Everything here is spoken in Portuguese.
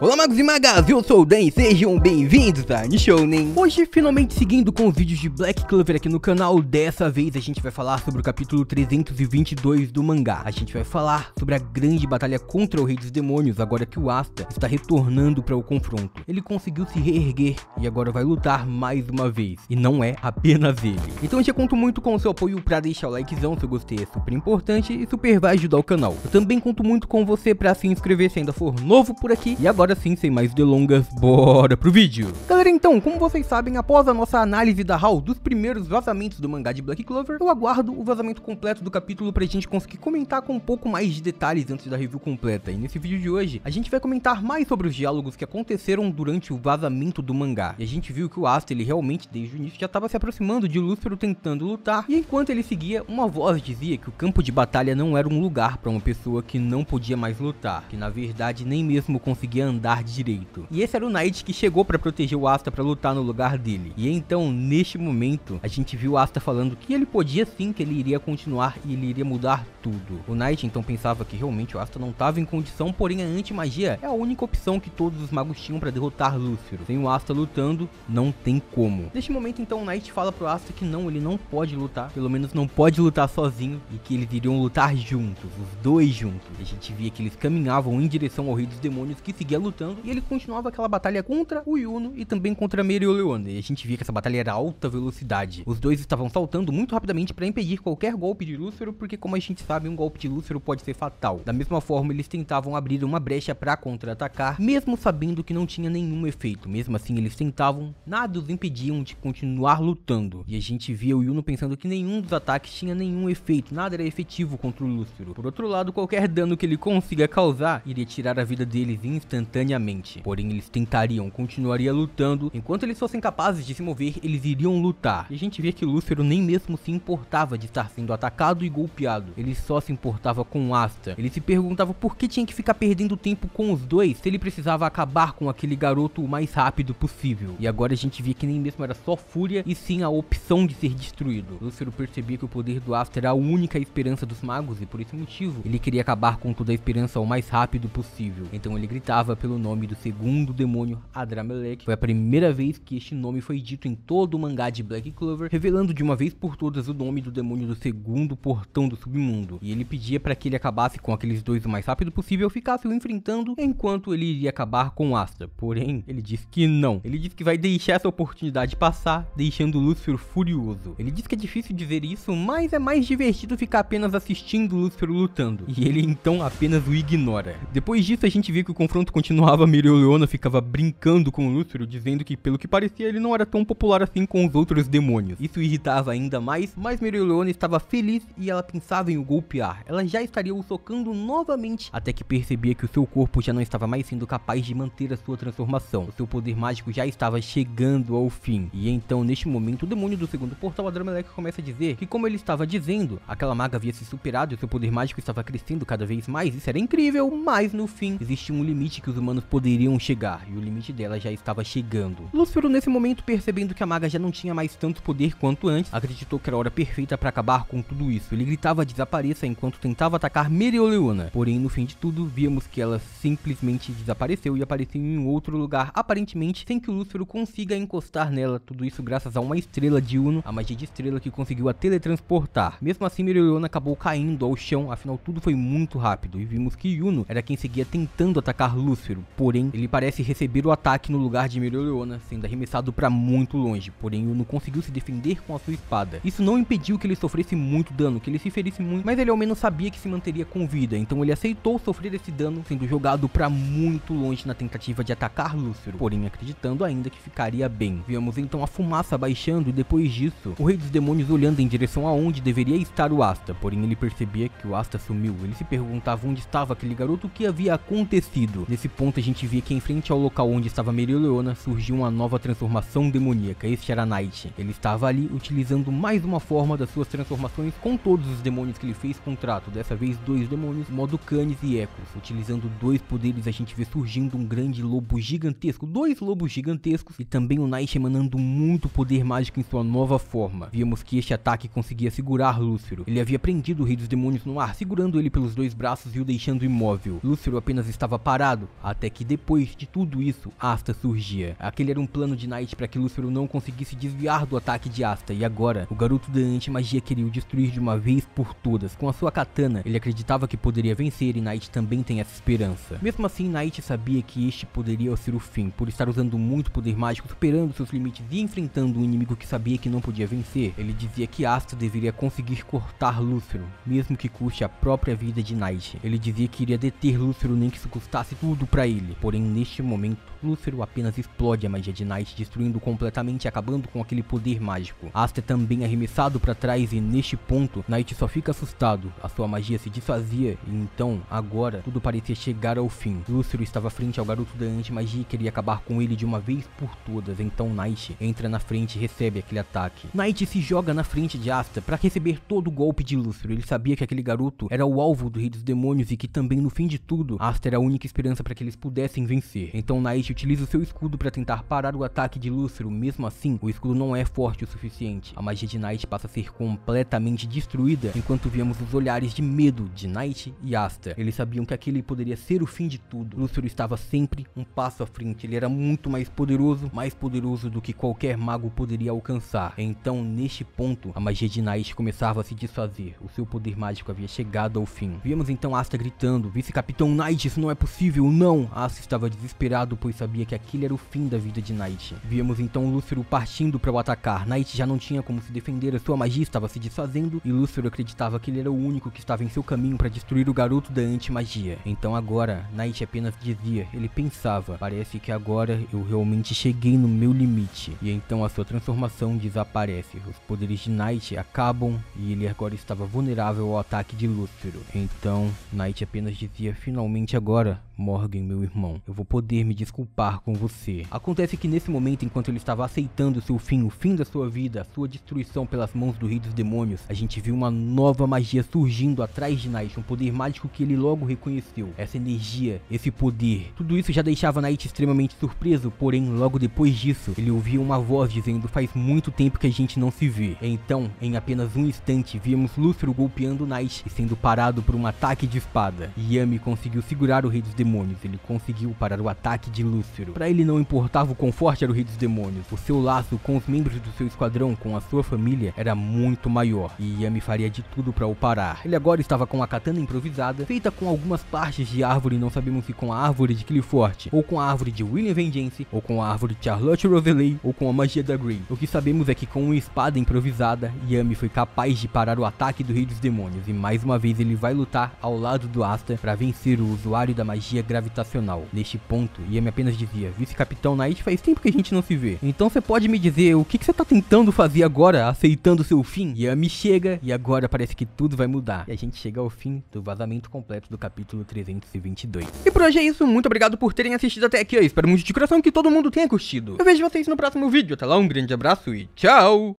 Olá magos e magas, eu sou o Dan e sejam bem-vindos a Nishounen. Hoje, finalmente seguindo com os vídeos de Black Clover aqui no canal. Dessa vez a gente vai falar sobre o capítulo 322 do mangá. A gente vai falar sobre a grande batalha contra o Rei dos Demônios, agora que o Asta está retornando para o confronto. Ele conseguiu se reerguer e agora vai lutar mais uma vez, e não é apenas ele. Então eu já conto muito com o seu apoio para deixar o likezão se eu gostei, é super importante e super vai ajudar o canal. Eu também conto muito com você para se inscrever se ainda for novo por aqui. E agora sim, sem mais delongas, bora pro vídeo. Galera, então, como vocês sabem, após a nossa análise da HAL dos primeiros vazamentos do mangá de Black Clover, eu aguardo o vazamento completo do capítulo pra gente conseguir comentar com um pouco mais de detalhes antes da review completa. E nesse vídeo de hoje, a gente vai comentar mais sobre os diálogos que aconteceram durante o vazamento do mangá. E a gente viu que o Asta, ele realmente, desde o início, já estava se aproximando de Lúcifer tentando lutar, e enquanto ele seguia, uma voz dizia que o campo de batalha não era um lugar para uma pessoa que não podia mais lutar, que na verdade nem mesmo conseguia andar direito. E esse era o Knight que chegou para proteger o Asta para lutar no lugar dele. E então, neste momento, a gente viu o Asta falando que ele podia sim, que ele iria continuar e ele iria mudar tudo. O Knight então pensava que realmente o Asta não estava em condição, porém a anti-magia é a única opção que todos os magos tinham para derrotar Lúcifer. Sem o Asta lutando, não tem como. Neste momento então o Knight fala pro Asta que não, ele não pode lutar, pelo menos não pode lutar sozinho, e que eles iriam lutar juntos, os dois juntos. E a gente via que eles caminhavam em direção ao Rei dos Demônios, que seguia lutando, e ele continuava aquela batalha contra o Yuno e também contra a Mereoleona. E a gente via que essa batalha era alta velocidade. Os dois estavam saltando muito rapidamente para impedir qualquer golpe de Lúcifer, porque como a gente sabe, um golpe de Lúcifer pode ser fatal. Da mesma forma, eles tentavam abrir uma brecha para contra-atacar, mesmo sabendo que não tinha nenhum efeito. Mesmo assim, eles tentavam, nada os impediam de continuar lutando. E a gente via o Yuno pensando que nenhum dos ataques tinha nenhum efeito, nada era efetivo contra o Lúcifer. Por outro lado, qualquer dano que ele consiga causar iria tirar a vida deles instantaneamente. Porém, eles tentariam, continuaria lutando. Enquanto eles fossem capazes de se mover, eles iriam lutar. E a gente via que o Lúcifer nem mesmo se importava de estar sendo atacado e golpeado. Ele só se importava com Asta. Ele se perguntava por que tinha que ficar perdendo tempo com os dois, se ele precisava acabar com aquele garoto o mais rápido possível. E agora a gente via que nem mesmo era só fúria, e sim a opção de ser destruído. Lúcifer percebia que o poder do Asta era a única esperança dos magos, e por esse motivo, ele queria acabar com toda a esperança o mais rápido possível. Então ele gritava pelo nome do segundo demônio, Adramelech. Foi a primeira vez que este nome foi dito em todo o mangá de Black Clover, revelando de uma vez por todas o nome do demônio do segundo portão do submundo. E ele pedia para que ele acabasse com aqueles dois o mais rápido possível, ficasse o enfrentando, enquanto ele iria acabar com Asta. Porém, ele disse que não. Ele disse que vai deixar essa oportunidade passar, deixando Lúcifer furioso. Ele disse que é difícil dizer isso, mas é mais divertido ficar apenas assistindo Lúcifer lutando. E ele então apenas o ignora. Depois disso, a gente viu que o confronto continuava. A Mereoleona ficava brincando com o Lúcifer, dizendo que, pelo que parecia, ele não era tão popular assim com os outros demônios. Isso irritava ainda mais, mas Mereoleona estava feliz e ela pensava em o golpear. Ela já estaria o socando novamente, até que percebia que o seu corpo já não estava mais sendo capaz de manter a sua transformação. O seu poder mágico já estava chegando ao fim. E então, neste momento, o demônio do segundo portal, Adramelech, começa a dizer que, como ele estava dizendo, aquela maga havia se superado e o seu poder mágico estava crescendo cada vez mais. Isso era incrível, mas no fim, existia um limite que os humanos poderiam chegar, e o limite dela já estava chegando. Lúcifer, nesse momento, percebendo que a maga já não tinha mais tanto poder quanto antes, acreditou que era a hora perfeita para acabar com tudo isso. Ele gritava desapareça enquanto tentava atacar Mereoleona. Porém, no fim de tudo, víamos que ela simplesmente desapareceu e apareceu em outro lugar, aparentemente sem que o Lúcifer consiga encostar nela. Tudo isso graças a uma estrela de Uno, a magia de estrela que conseguiu a teletransportar. Mesmo assim, Mereoleona acabou caindo ao chão, afinal tudo foi muito rápido, e vimos que Yuno era quem seguia tentando atacar Lúcifer. Porém, ele parece receber o ataque no lugar de Mereoleona, sendo arremessado para muito longe. Porém, Yuno conseguiu se defender com a sua espada. Isso não impediu que ele sofresse muito dano, que ele se ferisse muito, mas ele ao menos sabia que se manteria com vida. Então ele aceitou sofrer esse dano, sendo jogado para muito longe na tentativa de atacar Lúcifer, porém acreditando ainda que ficaria bem. Vemos então a fumaça baixando, e depois disso, o Rei dos Demônios olhando em direção aonde deveria estar o Asta. Porém, ele percebia que o Asta sumiu. Ele se perguntava onde estava aquele garoto, o que havia acontecido. Nesse ponto, a gente via que em frente ao local onde estava Mereoleona surgiu uma nova transformação demoníaca. Este era Knight. Ele estava ali utilizando mais uma forma das suas transformações com todos os demônios que ele fez contrato. Dessa vez, dois demônios, modo Canis e Ecos. Utilizando dois poderes, a gente vê surgindo um grande lobo gigantesco, dois lobos gigantescos, e também o Knight emanando muito poder mágico em sua nova forma. Víamos que este ataque conseguia segurar Lúcifer. Ele havia prendido o Rei dos Demônios no ar, segurando ele pelos dois braços e o deixando imóvel. Lúcifer apenas estava parado, Até que depois de tudo isso, Asta surgia. Aquele era um plano de Knight para que Lúcifer não conseguisse desviar do ataque de Asta, e agora, o garoto da anti-magia queria o destruir de uma vez por todas. Com a sua katana, ele acreditava que poderia vencer e Knight também tem essa esperança. Mesmo assim, Knight sabia que este poderia ser o fim, por estar usando muito poder mágico, superando seus limites e enfrentando um inimigo que sabia que não podia vencer. Ele dizia que Asta deveria conseguir cortar Lúcifer, mesmo que custe a própria vida de Knight. Ele dizia que iria deter Lúcifer nem que isso custasse tudo pra ele. Porém, neste momento, Lúcifer apenas explode a magia de Knight, destruindo completamente e acabando com aquele poder mágico. Asta é também arremessado para trás e neste ponto, Knight só fica assustado. A sua magia se desfazia e então, agora, tudo parecia chegar ao fim. Lúcifer estava frente ao garoto da anti-magia e queria acabar com ele de uma vez por todas. Então Knight entra na frente e recebe aquele ataque. Knight se joga na frente de Asta para receber todo o golpe de Lúcifer. Ele sabia que aquele garoto era o alvo do Rei dos Demônios e que também no fim de tudo, Asta era a única esperança para que eles pudessem vencer. Então Knight utiliza o seu escudo para tentar parar o ataque de Lúcifer. Mesmo assim, o escudo não é forte o suficiente. A magia de Knight passa a ser completamente destruída, enquanto víamos os olhares de medo de Knight e Asta. Eles sabiam que aquele poderia ser o fim de tudo. Lúcifer estava sempre um passo à frente. Ele era muito mais poderoso do que qualquer mago poderia alcançar. Então, neste ponto, a magia de Knight começava a se desfazer. O seu poder mágico havia chegado ao fim. Víamos então Asta gritando: "Vice-Capitão Knight, isso não é possível, não!" Asta estava desesperado, pois sabia que aquele era o fim da vida de Knight. Víamos então Lúcifer partindo para o atacar. Knight já não tinha como se defender, a sua magia estava se desfazendo e Lúcifer acreditava que ele era o único que estava em seu caminho para destruir o garoto da anti-magia. Então agora, Knight apenas dizia, ele pensava: "Parece que agora eu realmente cheguei no meu limite." E então a sua transformação desaparece. Os poderes de Knight acabam e ele agora estava vulnerável ao ataque de Lúcifer. Então Knight apenas dizia: "Finalmente agora, Morgan, meu irmão, eu vou poder me desculpar com você." Acontece que nesse momento, enquanto ele estava aceitando seu fim, o fim da sua vida, a sua destruição pelas mãos do Rei dos Demônios, a gente viu uma nova magia surgindo atrás de Knight, um poder mágico que ele logo reconheceu. Essa energia, esse poder, tudo isso já deixava Knight extremamente surpreso, porém logo depois disso, ele ouvia uma voz dizendo: "Faz muito tempo que a gente não se vê." Então, em apenas um instante, víamos Lúcifer golpeando Knight e sendo parado por um ataque de espada. Yami conseguiu segurar o Rei dos Demônios, ele conseguiu parar o ataque de Lúcifer. Para ele não importava o quão forte era o Rei dos Demônios, o seu laço com os membros do seu esquadrão, com a sua família, era muito maior, e Yami faria de tudo para o parar. Ele agora estava com a katana improvisada, feita com algumas partes de árvore, não sabemos se com a árvore de Clifford, ou com a árvore de William Vengeance, ou com a árvore de Charlotte Roseley, ou com a magia da Grey. O que sabemos é que com uma espada improvisada, Yami foi capaz de parar o ataque do Rei dos Demônios, e mais uma vez ele vai lutar ao lado do Asta para vencer o usuário da magia gravitacional. Neste ponto, Yami apenas dizia: "Vice-Capitão Knight, faz tempo que a gente não se vê. Então você pode me dizer o que você tá tentando fazer agora, aceitando seu fim?" Yami chega e agora parece que tudo vai mudar. E a gente chega ao fim do vazamento completo do capítulo 322. E por hoje é isso, muito obrigado por terem assistido até aqui. Eu espero muito de coração que todo mundo tenha curtido. Eu vejo vocês no próximo vídeo. Até lá, um grande abraço e tchau!